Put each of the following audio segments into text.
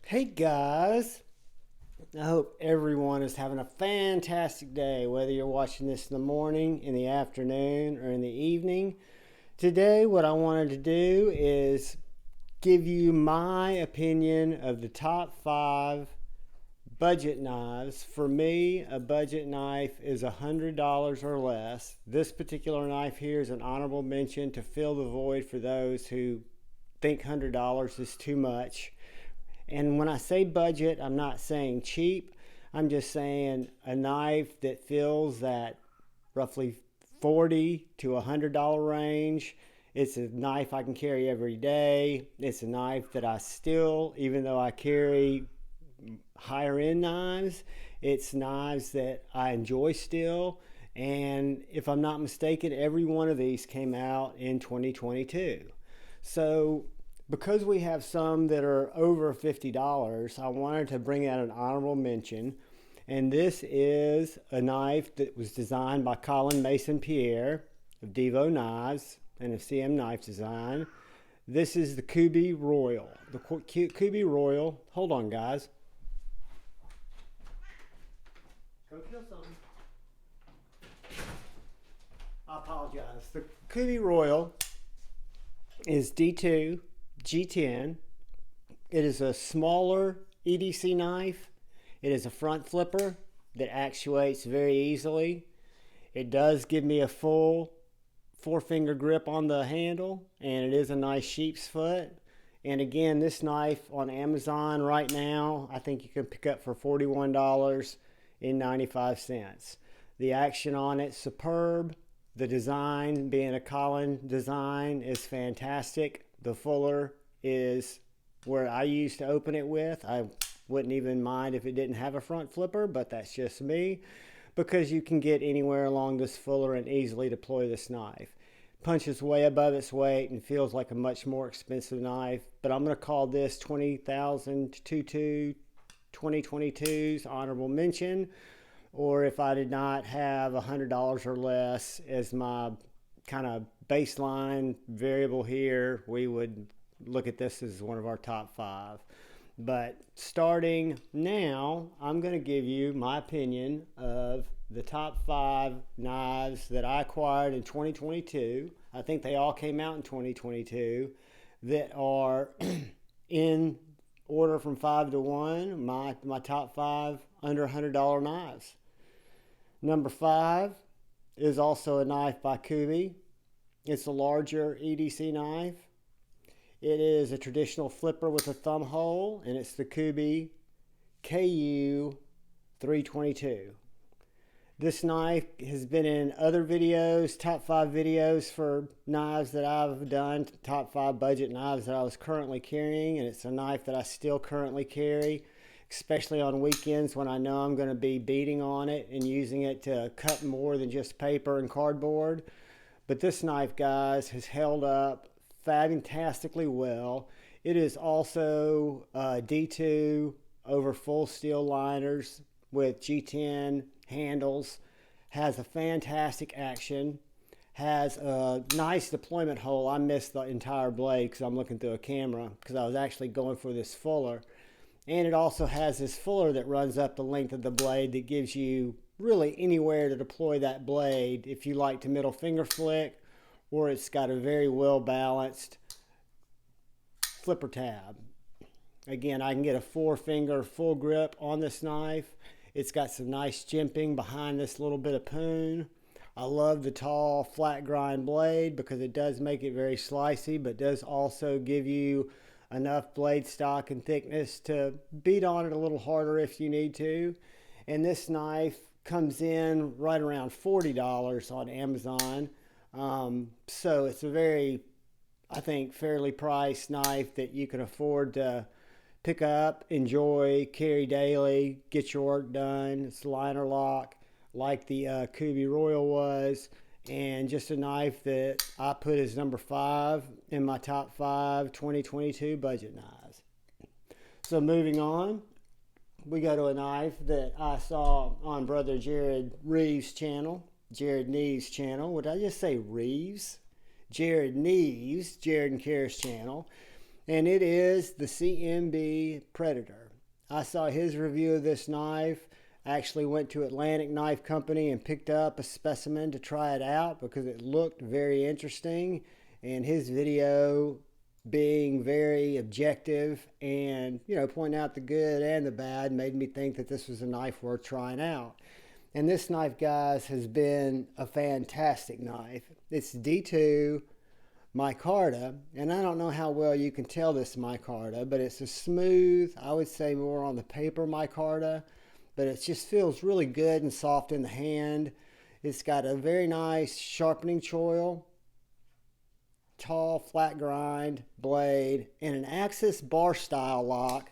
Hey guys, I hope everyone is having a fantastic day, whether you're watching this in the morning, in the afternoon, or in the evening. Today, what I wanted to do is give you my opinion of the top 5 budget knives. For me, a budget knife is $100 or less. This particular knife here is an honorable mention to fill the void for those who think $100 is too much. And when I say budget, I'm not saying cheap. I'm just saying a knife that fills that roughly $40 to $100 range. It's a knife I can carry every day. It's a knife that I still, even though I carry higher end knives, it's knives that I enjoy still. And if I'm not mistaken, every one of these came out in 2022. So because we have some that are over $50, I wanted to bring out an honorable mention. And this is a knife that was designed by Colin Mason Pierre of Divo Knives and of CM Knife Design. This is the Kubey Royal. The Kubey Royal. Hold on, guys. Go kill something. I apologize. The Kubey Royal is D2 G10. It is a smaller EDC knife. It is a front flipper that actuates very easily. It does give me a full 4-finger grip on the handle, and it is a nice sheep's foot. And again, this knife on Amazon right now, I think you can pick up for $41.95. The action on it, superb. The design, being a Colin design, is fantastic. The fuller is where I used to open it with. I wouldn't even mind if it didn't have a front flipper, but that's just me, because you can get anywhere along this fuller and easily deploy this knife. Punches way above its weight and feels like a much more expensive knife, but I'm going to call this 20,022 2022's honorable mention, or if I did not have $100 or less as my kind of baseline variable here, we would look at this as one of our top 5. But starting now, I'm going to give you my opinion of the top 5 knives that I acquired in 2022. I think they all came out in 2022 that are in order from 5 to 1, my top 5 under $100 knives. Number 5 is also a knife by Kubey. It's a larger EDC knife. It is a traditional flipper with a thumb hole, and it's the Kubey KU322. This knife has been in other videos, top 5 videos for knives that I've done, top 5 budget knives that I was currently carrying, and it's a knife that I still currently carry, especially on weekends when I know I'm going to be beating on it and using it to cut more than just paper and cardboard. But this knife, guys, has held up fantastically well. It is also D2 over full steel liners with G10 handles, has a fantastic action, has a nice deployment hole. I missed the entire blade because I'm looking through a camera because I was actually going for this fuller. And it also has this fuller that runs up the length of the blade that gives you really anywhere to deploy that blade if you like to middle finger flick, or it's got a very well balanced flipper tab. Again, I can get a 4-finger full grip on this knife. It's got some nice jimping behind this little bit of poon. I love the tall flat grind blade because it does make it very slicey, but does also give you enough blade stock and thickness to beat on it a little harder if you need to. And this knife comes in right around $40 on Amazon. So it's a very, I think, fairly priced knife that you can afford to pick up, enjoy, carry daily, get your work done. It's liner lock like the Kubey Royal was, and just a knife that I put as number 5 in my top 5 2022 budget knives. So moving on, we go to a knife that I saw on Brother Jared Neves' channel. Would I just say Reeves? Jared Neves, Jared and Kara's channel. and it is the CMB Predator. I saw his review of this knife. I actually went to Atlantic Knife Company and picked up a specimen to try it out because it looked very interesting, and his video being very objective and pointing out the good and the bad made me think that this was a knife worth trying out. And this knife, guys, has been a fantastic knife. It's D2 micarta, and I don't know how well you can tell this micarta, but it's a smooth, I would say more on the paper micarta, but it just feels really good and soft in the hand. It's got a very nice sharpening choil, tall flat grind blade, and an axis bar style lock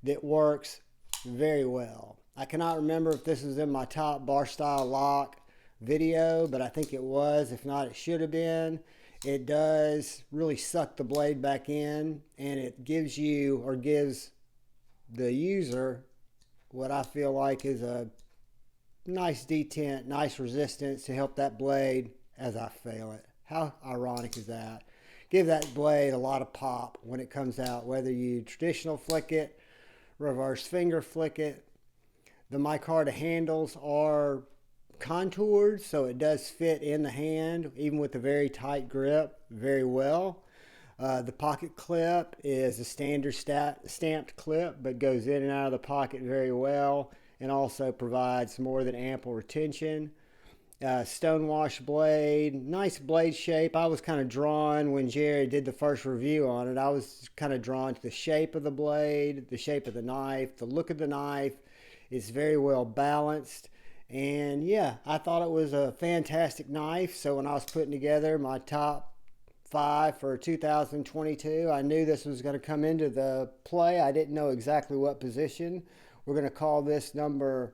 that works very well. I cannot remember if this was in my top bar style lock video, but I think it was. If not, it should have been. It does really suck the blade back in, and it gives you, or gives the user, what I feel like is a nice detent, nice resistance to help that blade as I fail it. How ironic is that? Give that blade a lot of pop when it comes out, whether you traditional flick it, reverse finger flick it. The micarta handles are contoured, so it does fit in the hand, even with a very tight grip, very well. The pocket clip is a standard stamped clip, but goes in and out of the pocket very well, and also provides more than ample retention. Stonewash blade, nice blade shape. I was kind of drawn when Jerry did the first review on it. I was kind of drawn to the shape of the blade, the shape of the knife, the look of the knife. It's very well balanced. And yeah, I thought it was a fantastic knife. So when I was putting together my top 5 for 2022, I knew this was going to come into the play. I didn't know exactly what position. We're going to call this number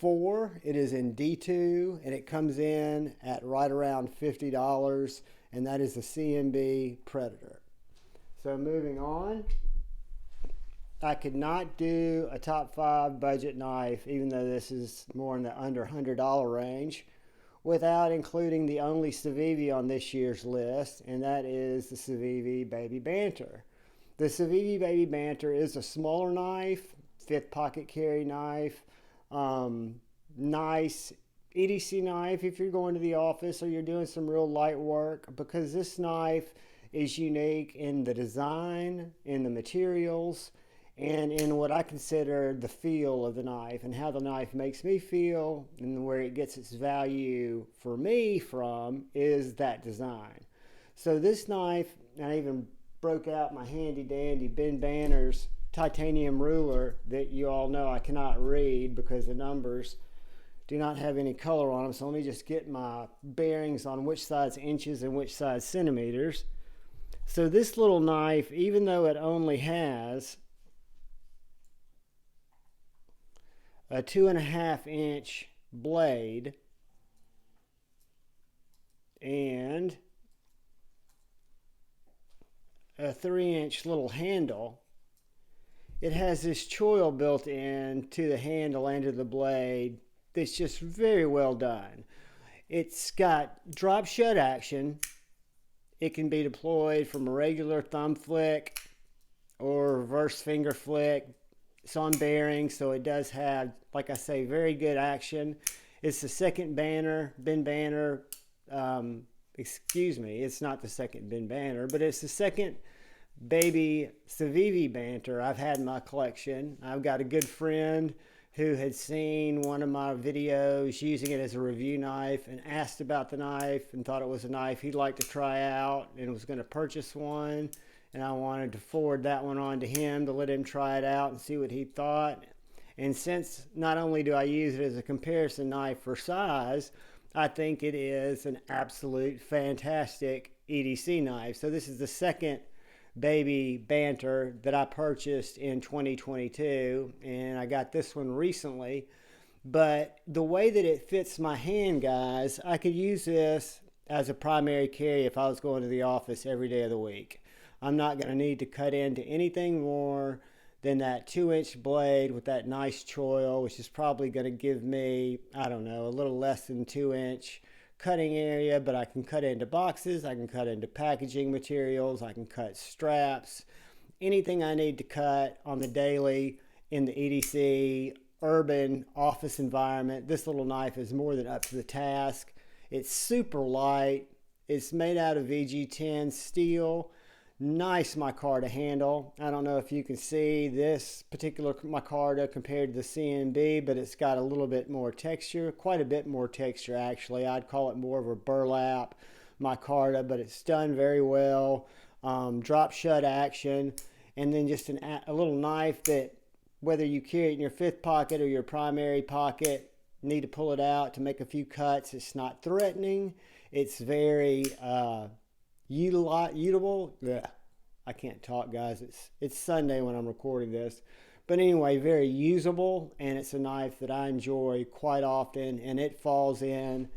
4. It is in D2, and it comes in at right around $50, and that is the CMB Predator. So moving on, I could not do a top 5 budget knife, even though this is more in the under $100 range, without including the only Civivi on this year's list, and that is the Civivi Baby Banter. The Civivi Baby Banter is a smaller knife, 5th pocket carry knife, nice EDC knife if you're going to the office or you're doing some real light work, because this knife is unique in the design, in the materials, and in what I consider the feel of the knife and how the knife makes me feel, and where it gets its value for me from is that design. So this knife, I even broke out my handy dandy Ben Banter's titanium ruler that you all know I cannot read because the numbers do not have any color on them. So let me just get my bearings on which side's inches and which side's centimeters. So this little knife, even though it only has a 2.5 inch blade and a 3 inch little handle, it has this choil built in to the handle and to the blade that's just very well done. It's got drop shut action. It can be deployed from a regular thumb flick or reverse finger flick. It's on bearings, so it does have, like I say, very good action. It's the second Ben Banter, it's not the second Ben Banter, but it's the second baby Civivi Banter I've had in my collection. I've got a good friend who had seen one of my videos using it as a review knife and asked about the knife and thought it was a knife he'd like to try out and was going to purchase one. And I wanted to forward that one on to him to let him try it out and see what he thought. And since not only do I use it as a comparison knife for size, I think it is an absolute fantastic EDC knife. So this is the second baby Banter that I purchased in 2022, and I got this one recently. But the way that it fits my hand, guys, I could use this as a primary carry if I was going to the office every day of the week. I'm not going to need to cut into anything more than that 2-inch blade with that nice choil, which is probably going to give me, I don't know, a little less than 2-inch cutting area, but I can cut into boxes, I can cut into packaging materials, I can cut straps. anything I need to cut on the daily in the EDC urban office environment, this little knife is more than up to the task. It's super light. It's made out of VG10 steel. Nice micarta handle. I don't know if you can see this particular micarta compared to the CMB, but it's got a little bit more texture, quite a bit more texture actually. I'd call it more of a burlap micarta, but it's done very well. Drop shut action, and then just a little knife that whether you carry it in your fifth pocket or your primary pocket, need to pull it out to make a few cuts. It's not threatening. It's very usable. Yeah, I can't talk, guys. It's Sunday when I'm recording this. But anyway, very usable, and it's a knife that I enjoy quite often, and it falls in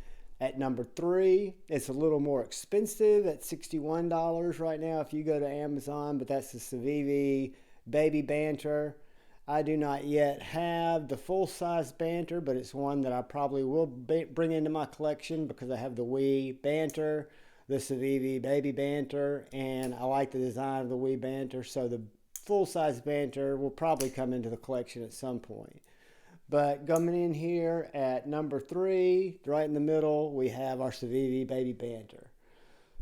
at number 3. It's a little more expensive at $61 right now if you go to Amazon, but that's the Civivi Baby Banter. I do not yet have the full-size Banter, but it's one that I probably will bring into my collection because I have the wee Banter, the Civivi Baby Banter, and I like the design of the wee Banter, so the full-size Banter will probably come into the collection at some point. But coming in here at number 3, right in the middle, we have our Civivi Baby Banter.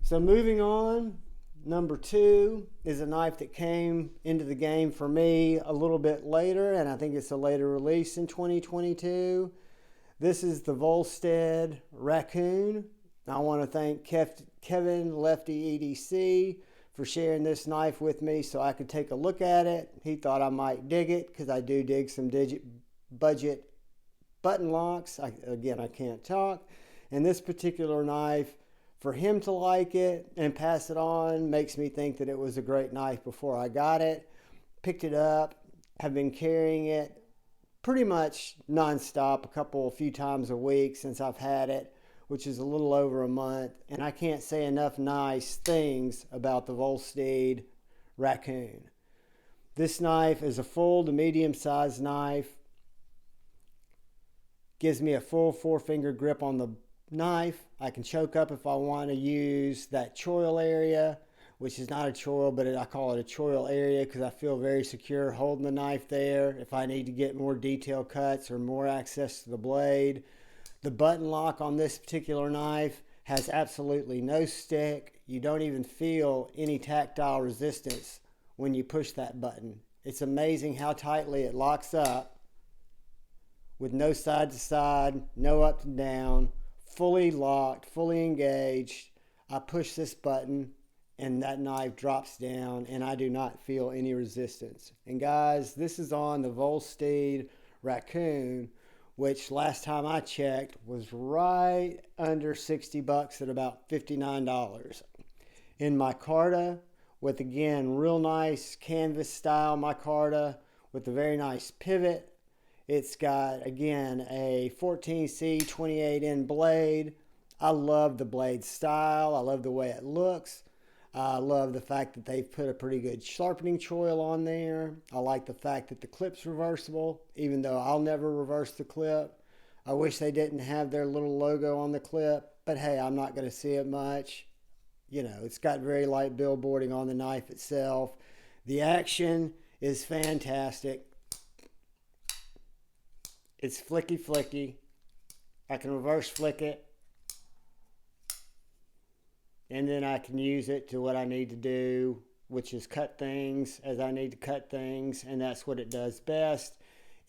So moving on, number 2 is a knife that came into the game for me a little bit later, and I think it's a later release in 2022. This is the Volsteed Racoon. I want to thank Kevin Lefty EDC for sharing this knife with me so I could take a look at it. He thought I might dig it because I do dig some budget button locks. Again, I can't talk. And this particular knife, for him to like it and pass it on, makes me think that it was a great knife before I got it. Picked it up, have been carrying it pretty much nonstop, a few times a week since I've had it, which is a little over a month. And I can't say enough nice things about the Volsteed Racoon. This knife is a full to medium sized knife. Gives me a full 4-finger grip on the knife. I can choke up if I want to use that choil area, which is not a choil, but I call it a choil area because I feel very secure holding the knife there. If I need to get more detail cuts or more access to the blade. The button lock on this particular knife has absolutely no stick. You don't even feel any tactile resistance when you push that button. It's amazing how tightly it locks up with no side to side, no up and down. Fully locked, fully engaged. I push this button and that knife drops down and I do not feel any resistance. And guys, this is on the Volsteed Racoon, which last time I checked was right under 60 bucks at about $59. In micarta, with again real nice canvas style micarta with a very nice pivot. It's got, again, a 14C 28N blade. I love the blade style. I love the way it looks. I love the fact that they've put a pretty good sharpening choil on there. I like the fact that the clip's reversible, even though I'll never reverse the clip. I wish they didn't have their little logo on the clip, but hey, I'm not going to see it much. You know, it's got very light billboarding on the knife itself. The action is fantastic. It's flicky. I can reverse flick it. And then I can use it to what I need to do, which is cut things as I need to cut things. And that's what it does best.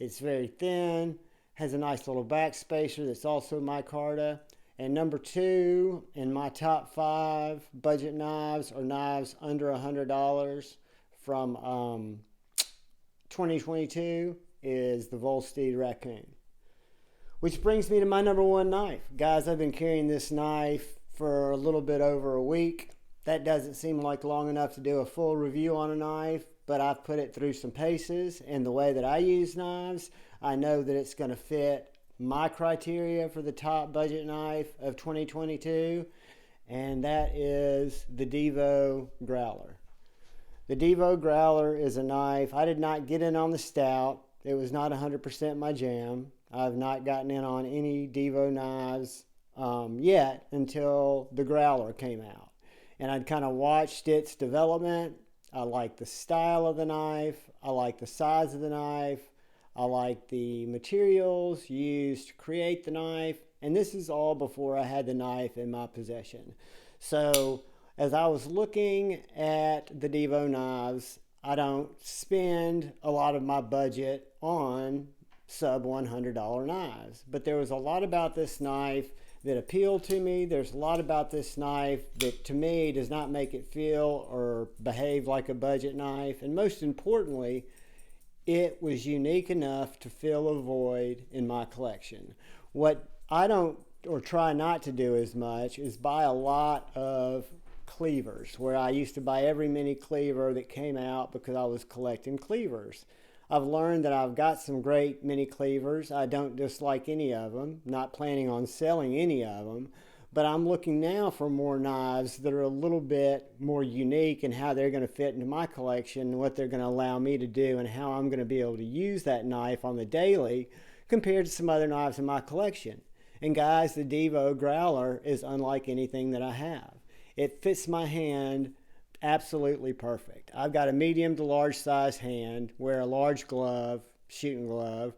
It's very thin. Has a nice little back spacer that's also micarta. And number 2 in my top 5 budget knives or knives under $100 from 2022 is the Volsteed Racoon. Which brings me to my number 1 knife. Guys, I've been carrying this knife for a little bit over a week. That doesn't seem like long enough to do a full review on a knife, but I've put it through some paces, and the way that I use knives, I know that it's going to fit my criteria for the top budget knife of 2022, and that is the Divo Growler. The Divo Growler is a knife. I did not get in on the stout. It was not 100% my jam. I've not gotten in on any Divo knives yet until the Growler came out. And I'd kind of watched its development. I like the style of the knife. I like the size of the knife. I like the materials used to create the knife. And this is all before I had the knife in my possession. So as I was looking at the Divo knives, I don't spend a lot of my budget on sub $100 knives. But there was a lot about this knife that appealed to me. There's a lot about this knife that to me does not make it feel or behave like a budget knife. And most importantly, it was unique enough to fill a void in my collection. What I don't or try not to do as much is buy a lot of cleavers, where I used to buy every mini cleaver that came out because I was collecting cleavers. I've learned that I've got some great mini cleavers. I don't dislike any of them, not planning on selling any of them, but I'm looking now for more knives that are a little bit more unique in how they're going to fit into my collection and what they're going to allow me to do and how I'm going to be able to use that knife on the daily compared to some other knives in my collection. And guys, the Divo Growler is unlike anything that I have. It fits my hand absolutely perfect. I've got a medium to large size hand, wear a large glove, shooting glove.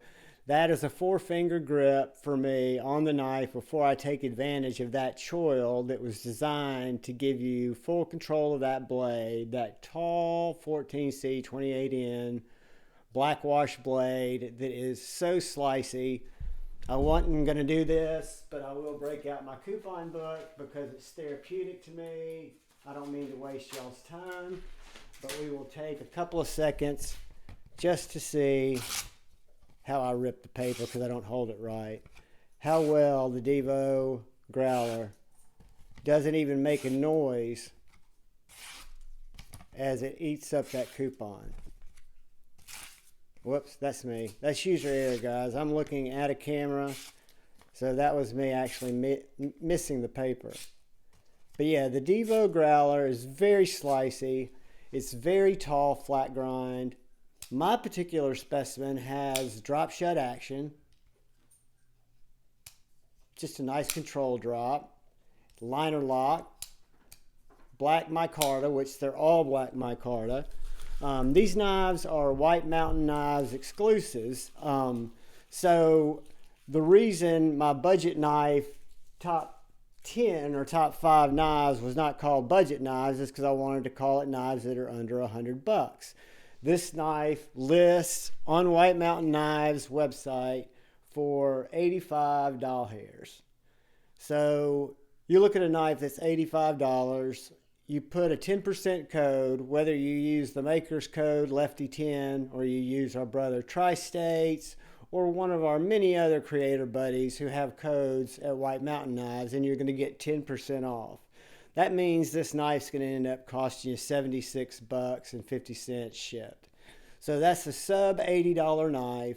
That is a 4-finger grip for me on the knife before I take advantage of that choil that was designed to give you full control of that blade, that tall 14C 28N black wash blade that is so slicey. I wasn't going to do this, but I will break out my coupon book because it's therapeutic to me. I don't mean to waste y'all's time, but we will take a couple of seconds just to see how I rip the paper because I don't hold it right. How well the Divo Growler doesn't even make a noise as it eats up that coupon. Whoops, that's me. That's user error, guys. I'm looking at a camera, so that was me actually missing the paper. But yeah, the Divo Growler is very slicey. It's very tall, flat grind. My particular specimen has drop shut action. Just a nice control drop. Liner lock. Black micarta, which they're all black micarta. These knives are White Mountain Knives exclusives. So the reason my budget knife top 10 or top 5 knives was not called budget knives is because I wanted to call it knives that are under $100. This knife lists on White Mountain Knives website for 85 doll hairs. So you look at a knife that's $85, you put a 10% code, whether you use the maker's code Lefty10 or you use our brother Tri-States or one of our many other creator buddies who have codes at White Mountain Knives, and you're going to get 10% off. That means this knife's going to end up costing you $76.50 shipped. So that's a sub $80 knife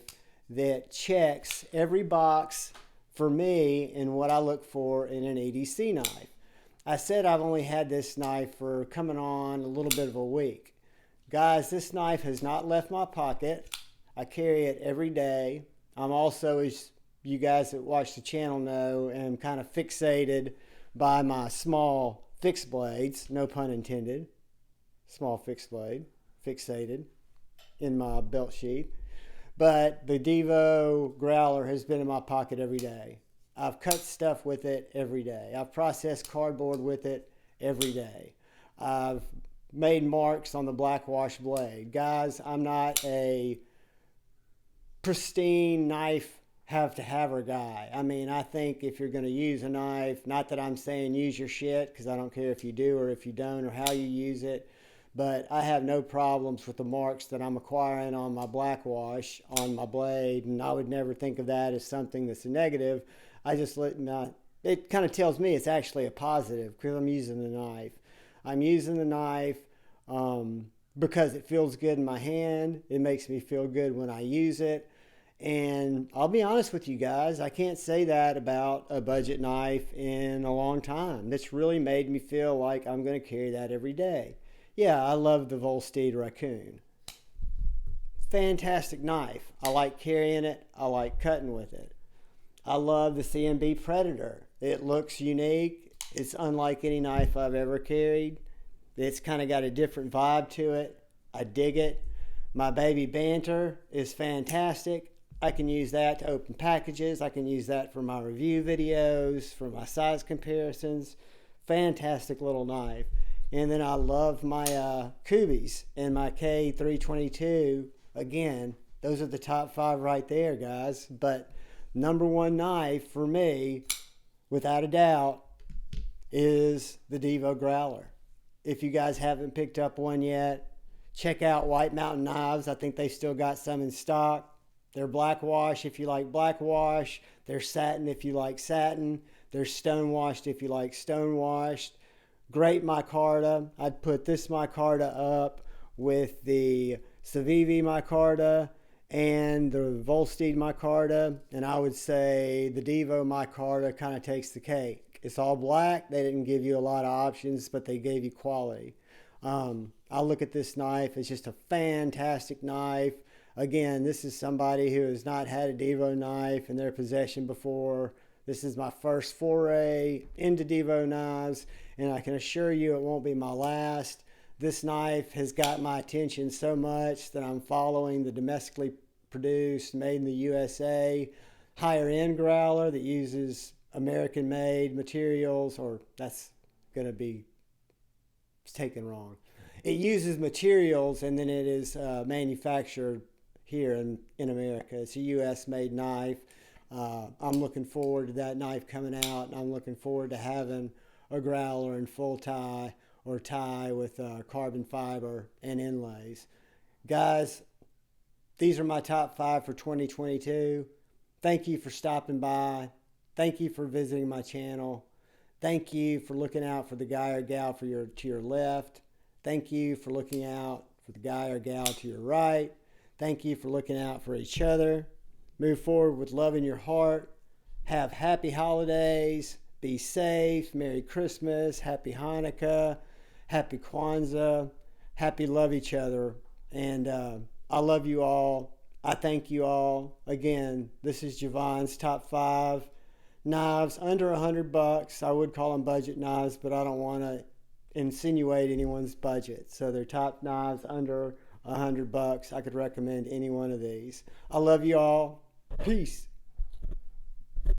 that checks every box for me in what I look for in an EDC knife. I said I've only had this knife for coming on a little bit of a week. Guys, this knife has not left my pocket. I carry it every day. I'm also, as you guys that watch the channel know, am kind of fixated by my small fixed blades, no pun intended. Small fixed blade, fixated in my belt sheath. But the Divo Growler has been in my pocket every day. I've cut stuff with it every day. I've processed cardboard with it every day. I've made marks on the black wash blade. Guys, I'm not a pristine knife have-to-haver guy. I mean, I think if you're going to use a knife, not that I'm saying use your shit, because I don't care if you do or if you don't or how you use it, but I have no problems with the marks that I'm acquiring on my black wash on my blade, and I would never think of that as something that's a negative. I just it kind of tells me it's actually a positive because I'm using the knife. I'm using the knife because it feels good in my hand. It makes me feel good when I use it. And I'll be honest with you guys, I can't say that about a budget knife in a long time. That's really made me feel like I'm going to carry that every day. Yeah, I love the Volsteed Racoon. Fantastic knife. I like carrying it. I like cutting with it. I love the CMB Predator. It looks unique. It's unlike any knife I've ever carried. It's kind of got a different vibe to it. I dig it. My baby Banter is fantastic. I can use that to open packages. I can use that for my review videos, for my size comparisons. Fantastic little knife. And then I love my Kubeys and my K322. Again, those are the top 5 right there, guys. But number 1 knife for me, without a doubt, is the Divo Growler. If you guys haven't picked up one yet, check out White Mountain Knives. I think they still got some in stock. They're black wash if you like black wash. They're satin if you like satin. They're stone washed if you like stone washed. Great micarta. I'd put this micarta up with the Civivi micarta and the Volsteed micarta, and I would say the Divo micarta kind of takes the cake. It's all black. They didn't give you a lot of options, but they gave you quality. I look at this knife as just a fantastic knife. Again, this is somebody who has not had a Divo knife in their possession before. This is my first foray into Divo knives, and I can assure you it won't be my last. This knife has got my attention so much that I'm following the domestically produced, made in the USA, higher end growler that uses American made materials, or that's going to be taken wrong. It uses materials and then it is manufactured here in America. It's a US made knife. I'm looking forward to that knife coming out, and I'm looking forward to having a growler in full tie or tie with carbon fiber and inlays. Guys, these are my top 5 for 2022. Thank you for stopping by. Thank you for visiting my channel. Thank you for looking out for the guy or gal to your left. Thank you for looking out for the guy or gal to your right. Thank you for looking out for each other. Move forward with love in your heart. Have happy holidays. Be safe. Merry Christmas. Happy Hanukkah. Happy Kwanzaa. Happy love each other. And I love you all. I thank you all. Again, this is Javon's top 5 knives under $100. I would call them budget knives, but I don't want to insinuate anyone's budget. So they're top knives under $100. I could recommend any one of these. I love you all. Peace.